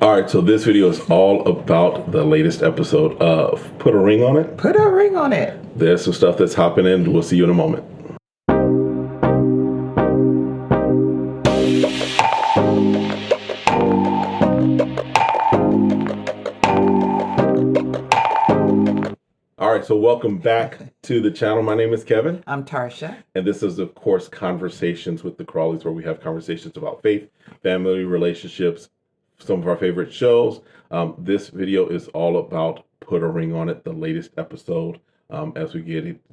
All right, so this video is all about the latest episode of Put a Ring on It. Put a ring on it. There's some stuff that's hopping in. We'll see you in a moment. All right, so welcome back to the channel. My name is Kevin. I'm Tarsha. And this is, of course, Conversations with the Crawleys, where we have conversations about faith, family, relationships, some of our favorite shows. This video is all about Put a Ring on It, the latest episode, as we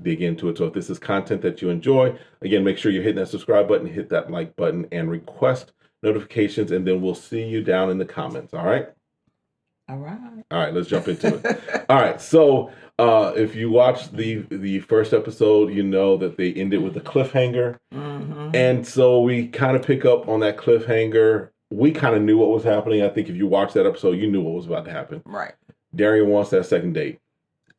dig into it. So if this is content that you enjoy, again, make sure you're hitting that subscribe button, hit that like button, and request notifications, and then we'll see you down in the comments. All right? All right. All right, let's jump into it. All right, so if you watched the first episode, you know that they ended with a cliffhanger. Mm-hmm. And so we kind of pick up on that cliffhanger. We kind of knew what was happening. I think if you watched that episode, you knew what was about to happen. Right. Darian wants that second date.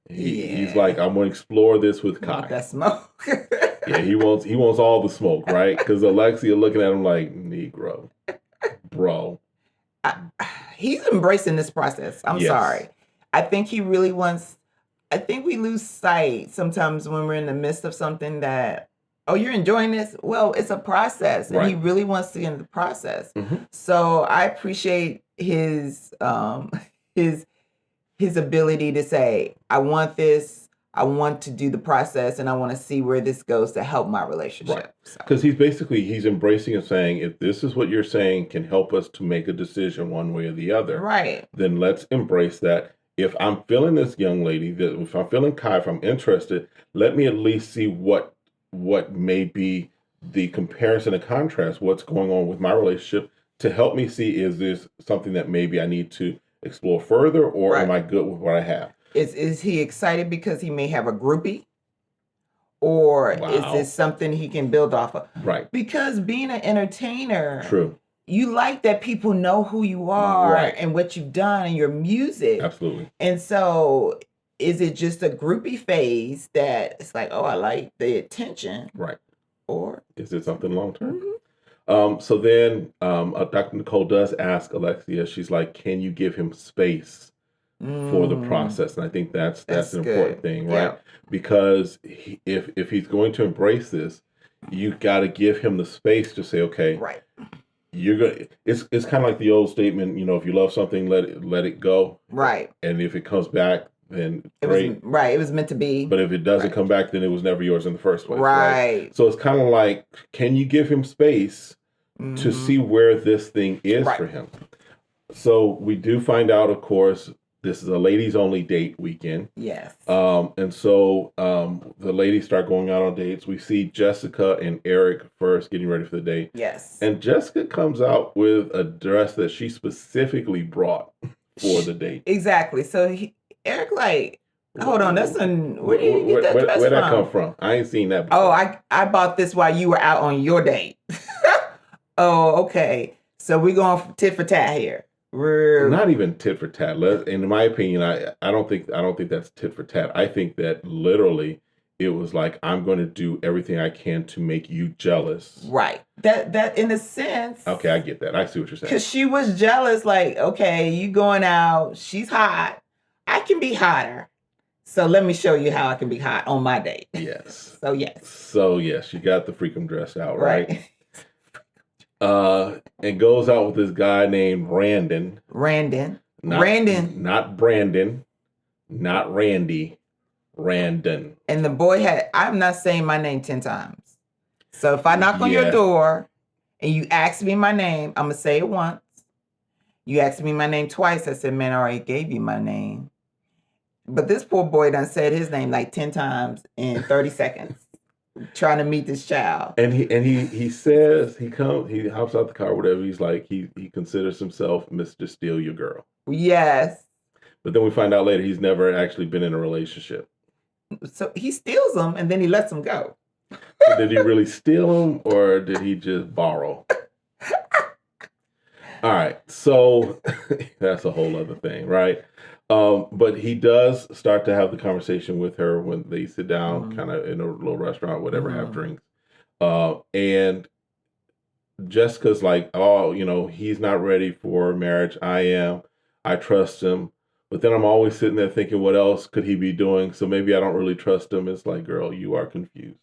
He's like, I'm going to explore this with Kai. Want that smoke. Yeah, he wants all the smoke, right? Because Alexia looking at him like, Negro, bro. He's embracing this process. I'm Yes. sorry. I think he really wants. I think we lose sight sometimes when we're in the midst of something that, oh, you're enjoying this? Well, it's a process, and he Right. really wants to get in the process. Mhm. So I appreciate his ability to say, I want this, I want to do the process, and I want to see where this goes to help my relationship. Right. So, Because he's embracing and saying, if this is what you're saying can help us to make a decision one way or the other, right. then let's embrace that. If I'm feeling this young lady, that if I'm feeling Kai, if I'm interested, let me at least see what may be the comparison and contrast, what's going on with my relationship, to help me see, is this something that maybe I need to explore further, or am I good with what I have? Is he excited because he may have a groupie? Or is Wow. this something he can build off of? Right. Because being an entertainer, True. you like that people know who you are Right. and what you've done and your music. Absolutely. And so is it just a groupie phase that it's like, oh, I like the attention? Right. Or Is it something long term? Mhm. So then Dr. Nicole does ask Alexia, she's like, can you give him space for the Mm, process? And I think that's that's an important good. thing, Yeah. right? Because if he's going to embrace this, you got to give him the space to say, okay, Right. you're going. It's kind of like the old statement, if you love something, let it go, Right. and if it comes back, then It great. was right. It was meant to be. But if it doesn't Right. come back, then it was never yours in the first place, Right. So it's kind of like, can you give him space to Mhm. see where this thing is Right. for him? So we do find out, of course, this is a ladies only date weekend. Yes. And so the ladies start going out on dates. We see Jessica and Eric first getting ready for the date. Yes. And Jessica comes out with a dress that she specifically brought for the date. Exactly. So Eric, like, hold on, that's where did you get that dress Where'd that from? come from? I ain't seen that before. Oh, I bought this while you were out on your date. Oh, okay. So we're going tit for tat here. Not even tit for tat. In my opinion, I don't think that's tit for tat. I think that literally it was like, I'm going to do everything I can to make you jealous. Right. That in a sense. Okay, I get that. I see what you're saying. Because she was jealous, like, okay, you going out, she's hot. I can be hotter. So let me show you how I can be hot on my date. Yes. So yes. She got the freakum dress out, Right. right? And goes out with this guy named Randon. Randon. Not Brandon. Not Randy. Randon. And the boy I'm not saying my name 10 times. So if I knock on your door and you ask me my name, I'm going to say it once. You asked me my name twice. I said, man, I already gave you my name. But this poor boy done said his name like 10 times in 30 seconds. Trying to meet this child. And he says, he hops out the car, whatever. He's like, he considers himself Mr. Steal Your Girl. Yes. But then we find out later he's never actually been in a relationship. So he steals them and then he lets them go. So did he really steal them, or did he just borrow? All right, so that's a whole other thing, right? But he does start to have the conversation with her when they sit down, kind of in a little restaurant, whatever, have drinks. And Jessica's like, oh, he's not ready for marriage. I am. I trust him. But then I'm always sitting there thinking, what else could he be doing? So maybe I don't really trust him. It's like, girl, you are confused.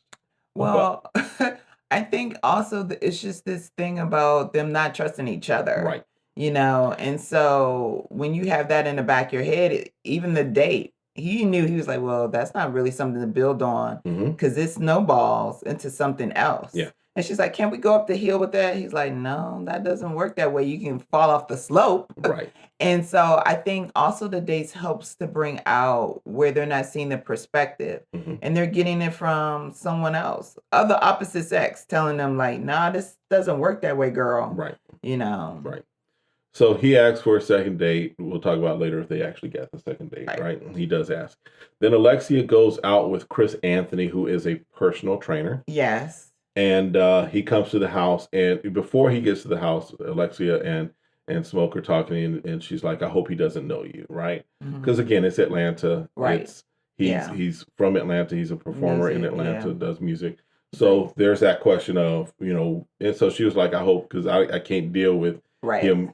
About Well, I think also it's just this thing about them not trusting each other, right. And so when you have that in the back of your head, even the date, he knew, he was like, well, that's not really something to build on Mm-hmm. because it snowballs into something else. Yeah. And she's like, can we go up the hill with that? He's like, no, that doesn't work that way. You can fall off the slope. Right. And so I think also the dates helps to bring out where they're not seeing the perspective Mm-hmm. and they're getting it from someone else, of the opposite sex, telling them like, nah, this doesn't work that way, girl. Right. Right. So he asks for a second date. We'll talk about later if they actually get the second date, right? He does ask. Then Alexia goes out with Chris Anthony, who is a personal trainer. Yes. And he comes to the house. And before he gets to the house, Alexia and Smoke are talking. And she's like, I hope he doesn't know you, right? Because, again, it's Atlanta. Right. He's from Atlanta. He's a performer in Atlanta, does music. So Right. there's that question of, and so she was like, I hope, because I can't deal with him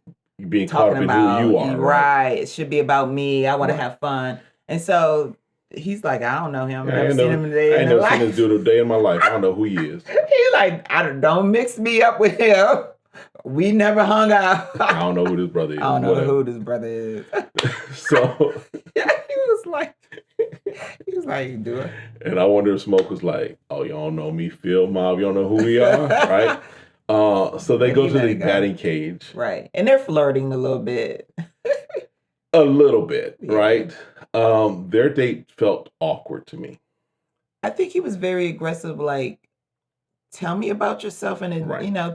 being caught up in who you are. Right. It should be about me. I want to have fun. And so he's like, I don't know him. I've never seen him a day I in ain't my never seen life. this dude a day in my life. I don't know who he is. He's like, don't mix me up with him. We never hung out. I don't know who this brother is. I don't know who this brother is. So yeah, he was like, do it. And I wonder if Smoke was like, oh, you don't know me, Phil, Mom, you don't know who we are, right? So they go to the batting cage. Right. And they're flirting a little bit. A little bit, right? Their date felt awkward to me. I think he was very aggressive, like, tell me about yourself and,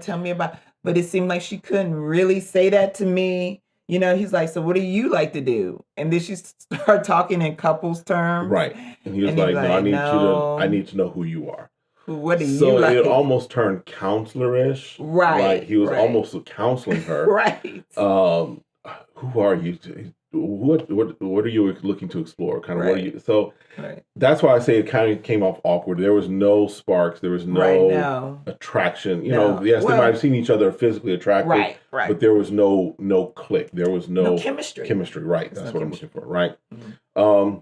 tell me about, but it seemed like she couldn't really say that to me. He's like, so what do you like to do? And then she started talking in couples terms. Right. And he was like, no, I need to know who you are. What do you like? So it almost turned counselor-ish. Right. Like he was almost counseling her. Right. Who are you? What are you looking to explore? Kind of what are you? So that's why I say it kind of came off awkward. There was no sparks. There was no attraction. Yes, they might have seen each other physically attractive. Right. But there was no click. There was no chemistry. Chemistry, right? That's what I'm looking for, right? Mm-hmm.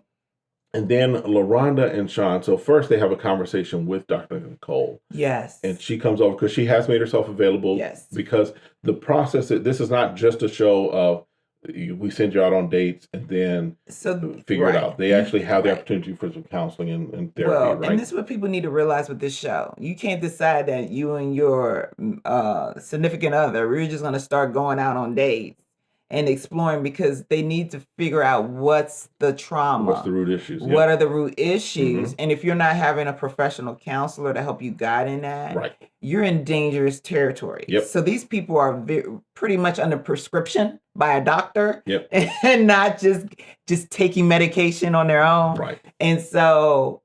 And then LaRonda and Sean. So first they have a conversation with Dr. Nicole. Yes. And she comes over because she has made herself available. Yes. Because the process, this is not just a show of we send you out on dates and then figure it out. They actually have the opportunity for some counseling and therapy, right? And this is what people need to realize with this show. You can't decide that you and your significant other, we're just going to start going out on dates and exploring, because they need to figure out what's the trauma. What's the root issues? What are the root issues? And if you're not having a professional counselor to help you guide in that, you're in dangerous territory. Yep. So these people are pretty much under prescription by a doctor, and not just taking medication on their own. Right. And so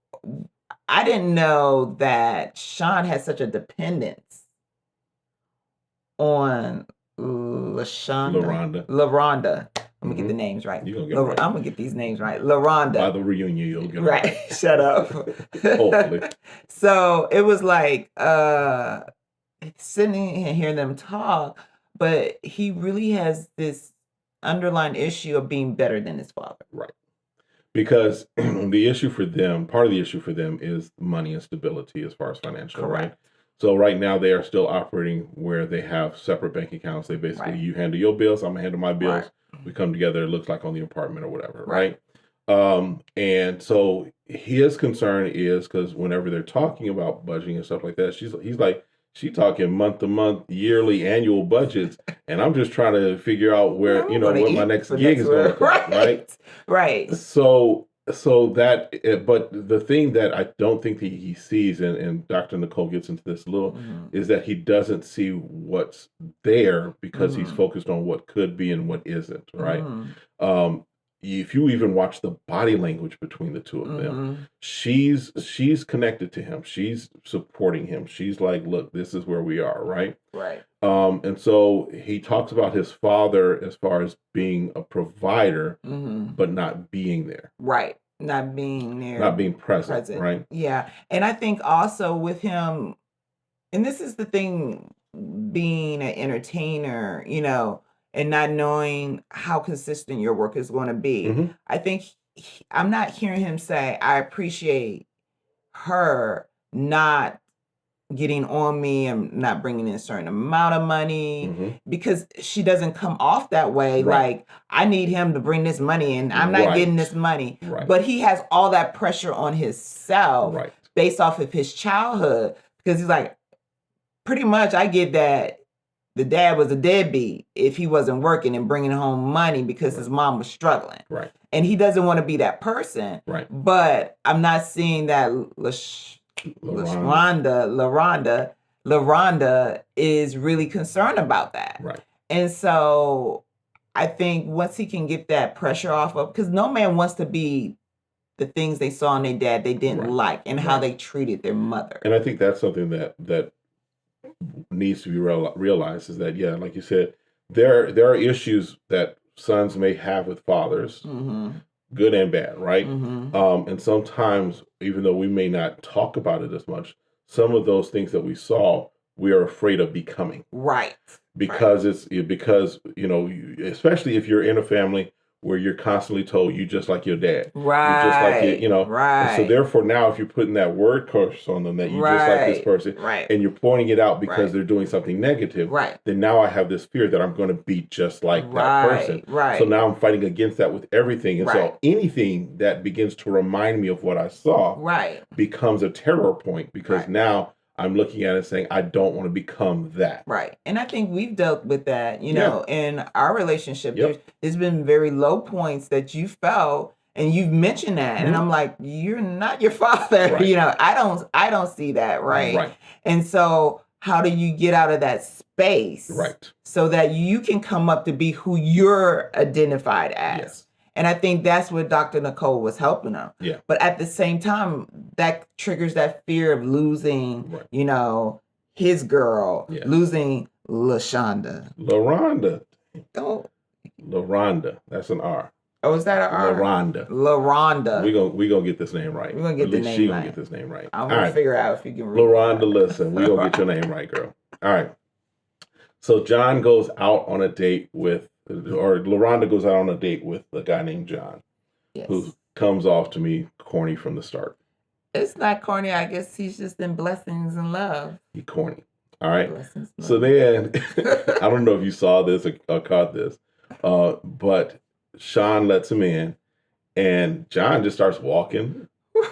I didn't know that Sean had such a dependence on LaRonda. I'm gonna get the names right. You're gonna get right. I'm gonna get these names right. LaRonda. By the reunion, you'll get right. Shut up. Hopefully. So it was like sitting and hearing them talk, but he really has this underlying issue of being better than his father. Right. Because the issue for them, part of the issue for them is money and stability as far as financial, right? So right now they are still operating where they have separate bank accounts. They basically, you handle your bills, I'm gonna handle my bills. We come together, it looks like on the apartment or whatever, right? And so his concern is because whenever they're talking about budgeting and stuff like that, he's like, she talking month to month, yearly, annual budgets, and I'm just trying to figure out where, what my next gig is going to be, right? Right. So that, but the thing that I don't think that he sees, and Dr. Nicole gets into this a little, is that he doesn't see what's there because he's focused on what could be and what isn't, right? If you even watch the body language between the two of them, she's connected to him. She's supporting him. She's like, look, this is where we are, right? Right. And so he talks about his father as far as being a provider, but not being there. Right. Not being there. Not being present, right? Yeah. And I think also with him, and this is the thing being an entertainer, you know, and not knowing how consistent your work is going to be. Mhm. I think I'm not hearing him say, I appreciate her not getting on me and not bringing in a certain amount of money Mhm. because she doesn't come off that way. Right. Like, I need him to bring this money and I'm not getting this money. Right. But he has all that pressure on himself Right. based off of his childhood because he's like, pretty much I get that the dad was a deadbeat if he wasn't working and bringing home money because his mom was struggling. Right. And he doesn't want to be that person. Right. But I'm not seeing that LaRonda is really concerned about that. Right. And so I think once he can get that pressure off of, because no man wants to be the things they saw in their dad they didn't like and how they treated their mother. And I think that's something that needs to be realized is that, yeah, like you said, there are issues that sons may have with fathers, good and bad, right? And sometimes, even though we may not talk about it as much, some of those things that we saw, we are afraid of becoming. Right. Because because, you know, especially if you're in a family where you're constantly told you just like your dad. Right. You're just like, you know. Right. And so therefore now if you're putting that word curse on them that you just like this person and you're pointing it out because they're doing something negative, then now I have this fear that I'm going to be just like that person. Right. So now I'm fighting against that with everything. And so anything that begins to remind me of what I saw becomes a terror point because now I'm looking at it saying, I don't want to become that. Right. And I think we've dealt with that, you know, in our relationship. There's been very low points that you felt and you've mentioned that. And I'm like, you're not your father. You know, I don't see that. Right. And so how do you get out of that space? So that you can come up to be who you're identified as. And I think that's what Dr. Nicole was helping them. But at the same time, that triggers that fear of losing, you know, his girl, losing LaRonda. LaRonda. That's an R. Oh, is that an R? LaRonda. We gonna get this name right. We're gonna get the name right. She gonna get this name right. I'm gonna figure out if you can read LaRonda, listen, we gonna get your name right, girl. All right. So John goes out on a date with, or LaRonda goes out on a date with a guy named John, who comes off to me corny from the start. It's not corny. I guess he's just in blessings and love. He's corny. All right. So then, I don't know if you saw this or caught this, but Sean lets him in, and John just starts walking.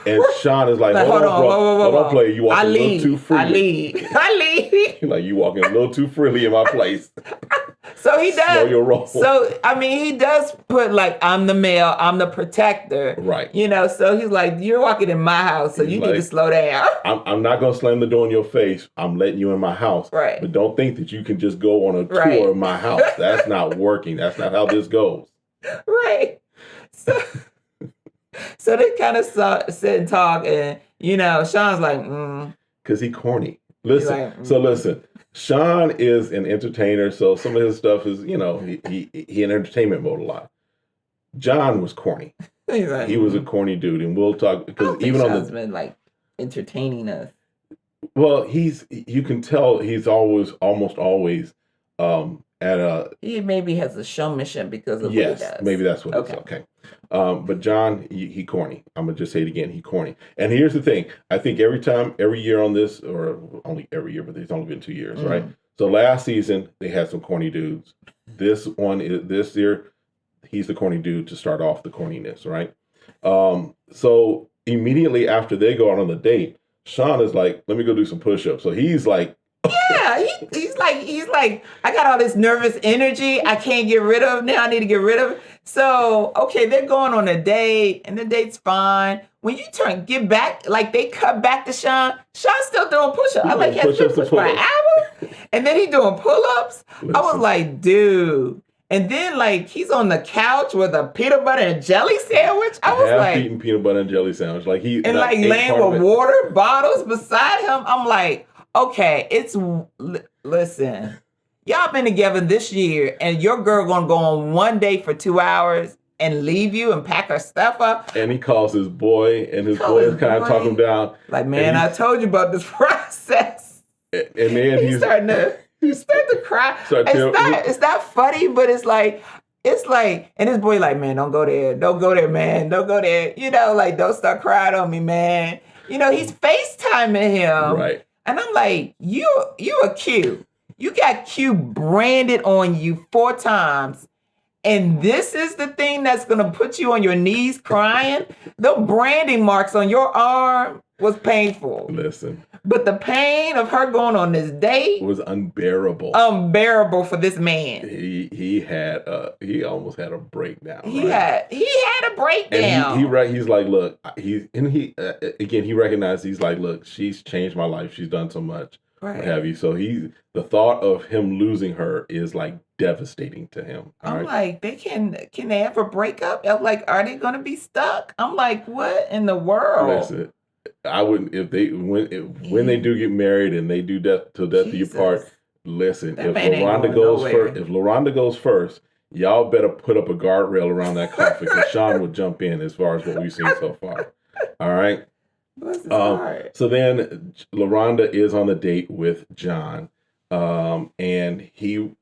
And Sean is like, hold on, bro. Hold on, play. You walking a little too freely. I leave. Like, you walking a little too freely in my place. So he does. Slow your roll. So, I mean, he does put like, I'm the male, I'm the protector. Right. You know, so he's like, you're walking in my house, so you need to slow down. I'm not going to slam the door in your face. I'm letting you in my house. Right. But don't think that you can just go on a tour of my house. That's not working. That's not how this goes. Right. So they kind of sit and talk, and, you know, Sean's like, Because he corny. Listen. So listen. Sean is an entertainer, so some of his stuff is, you know, he in entertainment mode a lot. John was corny. Like, he was a corny dude, and we'll talk because even Sean's been like entertaining us. Well, you can tell he's almost always at a. He maybe has a showmanship because of what he does. Maybe that's what it's okay. But John, he corny. I'm gonna just say it again. He corny. And here's the thing. I think every year on this, or only every year, but it's only been 2 years, right? So last season they had some corny dudes. This year, he's the corny dude to start off the corniness, right? So immediately after they go out on the date, Sean is like, "Let me go do some push-ups." So he's like. Yeah, he's like, I got all this nervous energy I can't get rid of now. I need to get rid of it. So, okay, they're going on a date, and the date's fine. When you get back, like they cut back to Sean's still doing push-ups. I like, he has been push for an hour, and then he doing pull-ups. I was like, dude. And then, like, he's on the couch with a peanut butter and jelly sandwich. I was like, eating peanut butter and jelly sandwich, like he and like laying with water bottles beside him. I'm like. Okay, listen, y'all been together this year and your girl gonna go on one date for 2 hours and leave you and pack her stuff up. And he calls his boy and his boy is kind of talking him down. Like, man, I told you about this process. And then he's starting to. You start to cry. Start to- It's not funny, but it's like, and this boy like, man, don't go there, man, don't go there. You know, like, don't start crying on me, man. You know, he's FaceTiming him, right. and I'm like, you a Q. You got Q branded on you 4 times. And this is the thing that's going to put you on your knees crying. The branding marks on your arm was painful. Listen. But the pain of her going on this date was unbearable. Unbearable for this man. He almost had a breakdown. He had a breakdown. And he's like, look, he recognized, he's like, look, she's changed my life. She's done so much. Right. What have you. So the thought of him losing her is like devastating to him. I'm like, can they ever break up? I'm like, are they gonna be stuck? I'm like, what in the world? Listen, I wouldn't when they do get married and they do death till death do you part. Listen, if LaRonda goes first, y'all better put up a guardrail around that coffin because Sean would jump in as far as what we've seen so far. All right. So then LaRonda is on the date with John, and he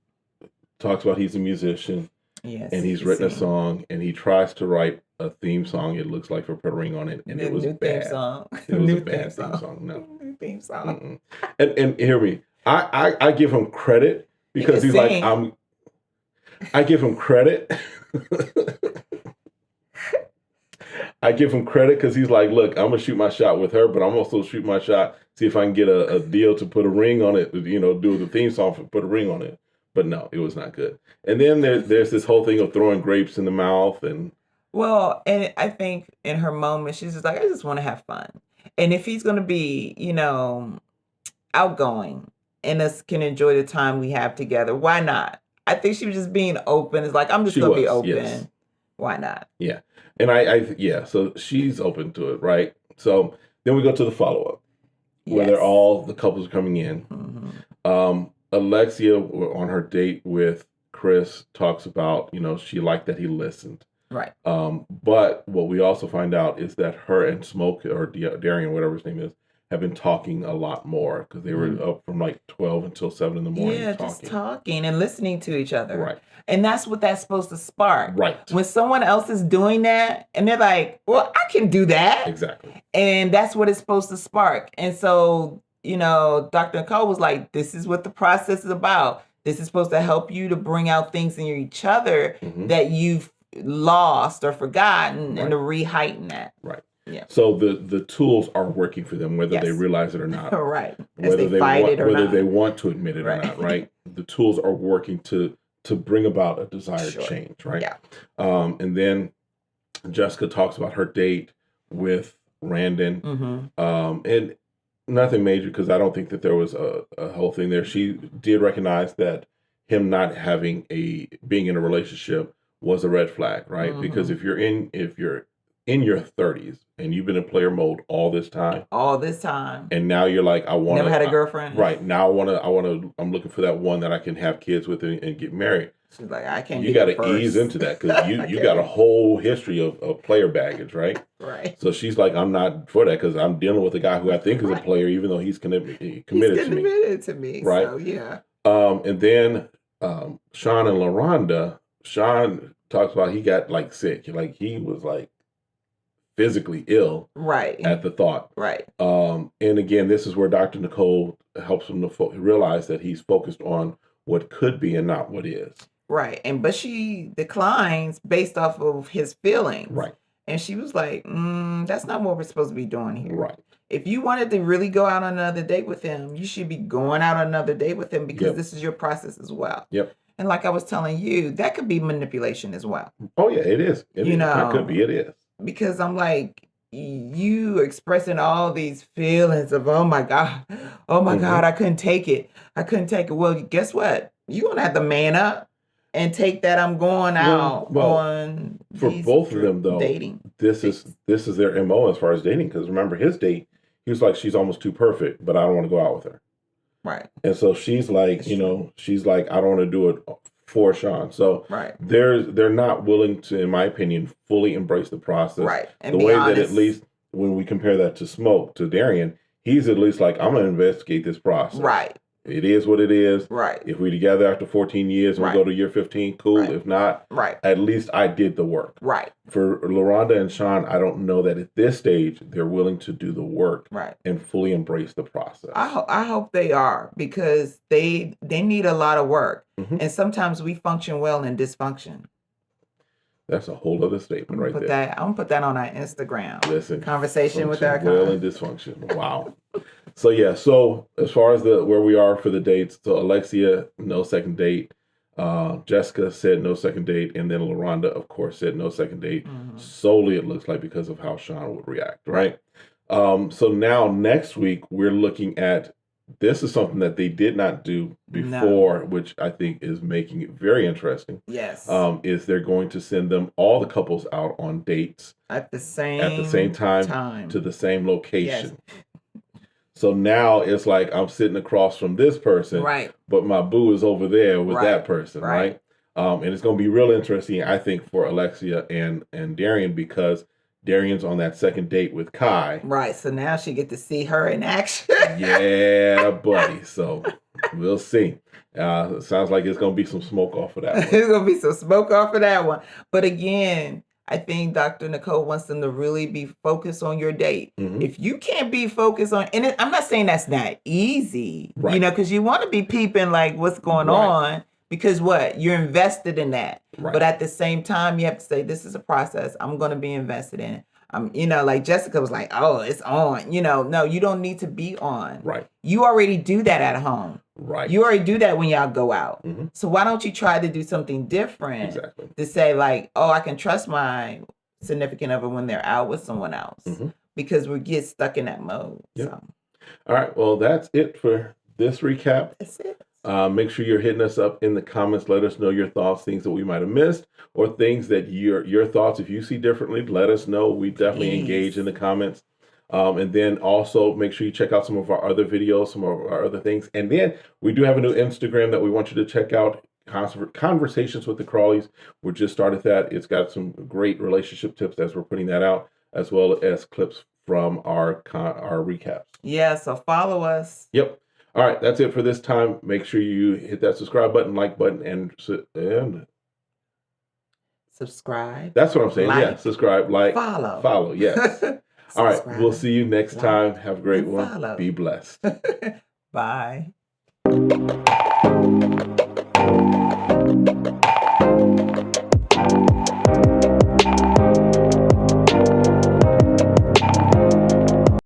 talks about he's a musician, and he's written a song, and he tries to write a theme song. It looks like for Put a Ring on It, and it was bad. It was a bad theme song. No, new theme song. And hear me, I give him credit because he's like I give him credit. I give him credit because he's like, look, I'm going to shoot my shot with her, but I'm also shoot my shot, see if I can get a deal to put a ring on it, you know, do the theme song for Put a Ring on It. But no, it was not good. And then there's this whole thing of throwing grapes in the mouth. And I think in her moment, she's just like, I just want to have fun. And if he's going to be, you know, outgoing and us can enjoy the time we have together, why not? I think she was just being open. It's like, I'm just going to be open. Yes. Why not? Yeah. And so she's open to it, right? So then we go to the follow-up where the couples are coming in. Mm-hmm. Alexia, on her date with Chris, talks about, you know, she liked that he listened. Right. But what we also find out is that her and Smoke, or Darian, whatever his name is, have been talking a lot more because they were up from like 12 until 7 in the morning. Yeah, just talking and listening to each other. Right. And that's what that's supposed to spark. Right. When someone else is doing that and they're like, well, I can do that. Exactly. And that's what it's supposed to spark. And so, you know, Dr. Nicole was like, this is what the process is about. This is supposed to help you to bring out things in each other that you've lost or forgotten and to re-heighten that. Right. Yeah. So the tools are working for them, whether they realize it or not. Right. Whether they want to admit it or not, right? The tools are working to bring about a desired change, right? Yeah. And then Jessica talks about her date with Randon. And nothing major because I don't think that there was a whole thing there. She did recognize that him not being in a relationship was a red flag, right? Because if you're in your 30s and you've been in player mode all this time, and now you're like, I want never had a girlfriend, right? Now I'm looking for that one that I can have kids with and get married. She's like, I can't. You got to ease into that because you got a whole history of player baggage, right? Right. So she's like, I'm not for that because I'm dealing with a guy who I think is a player, even though he's committed to me, right? So, yeah. And then Sean and LaRonda. Sean talks about he got like sick, like he was like physically ill, right, at the thought, right. And again, this is where Dr. Nicole helps him to realize that he's focused on what could be and not what is. Right, but she declines based off of his feelings, right. And she was like, "That's not what we're supposed to be doing here." Right. If you wanted to really go out on another date with him, you should be going out on another date with him because this is your process as well. Yep. And like I was telling you, that could be manipulation as well. Oh yeah, it is. It could be. It is. Because I'm like, you expressing all these feelings of, oh my God, I couldn't take it. Well, guess what? You're going to have to man up and take that I'm going out on for both of them, though. Dating. This is their MO as far as dating. Because remember his date, he was like, she's almost too perfect, but I don't want to go out with her. Right. And so she's like, I don't want to do it for Sean. So they're not willing to, in my opinion, fully embrace the process. Right. And the way honest. That at least when we compare that to Darian, he's at least like, I'm going to investigate this process. Right. It is what it is. Right. If we together after 14 years and we go to year 15, cool. Right. If not, right. At least I did the work. Right. For LaRonda and Sean, I don't know that at this stage they're willing to do the work and fully embrace the process. I hope they are, because they need a lot of work. And sometimes we function well in dysfunction. That's a whole other statement right there. I'm gonna put that on our Instagram. Listen, conversation with our well and dysfunction. Wow. So yeah. So as far as where we are for the dates, so Alexia, no second date. Jessica said no second date, and then LaRonda, of course, said no second date. Solely, it looks like, because of how Sean would react, right? So now next week we're looking at. This is something that they did not do before, which I think is making it very interesting. Yes. Is they're going to send them, all the couples, out on dates at the same time to the same location. Yes. So now it's like I'm sitting across from this person, right? But my boo is over there with that person, right? And it's going to be real interesting, I think, for Alexia and Darian, because Darian's on that second date with Kai. Right. So now she get to see her in action. Yeah, buddy. So we'll see. It sounds like it's going to be some smoke off of that one. It's going to be some smoke off of that one. But again, I think Dr. Nicole wants them to really be focused on your date. If you can't be focused on, and I'm not saying that's not easy, because you want to be peeping like what's going on. Because you're invested in that. Right. But at the same time, you have to say, this is a process I'm going to be invested in. Like Jessica was like, oh, it's on. No, you don't need to be on. Right. You already do that at home. Right. You already do that when y'all go out. So why don't you try to do something different? Exactly. To say like, oh, I can trust my significant other when they're out with someone else. Because we get stuck in that mode. Yep. So. All right. Well, that's it for this recap. That's it. Make sure you're hitting us up in the comments. Let us know your thoughts, things that we might have missed, or things that your thoughts, if you see differently, let us know. We definitely engage in the comments. And then also make sure you check out some of our other videos, some of our other things. And then we do have a new Instagram that we want you to check out, Conversations with the Crawleys. We just started that. It's got some great relationship tips as we're putting that out, as well as clips from our recaps. Yeah, so follow us. Yep. All right, that's it for this time. Make sure you hit that subscribe button, like button, and subscribe. That's what I'm saying. Yeah, subscribe, like, follow. Yes. All right, we'll see you next time. Have a great one. Follow. Be blessed. Bye.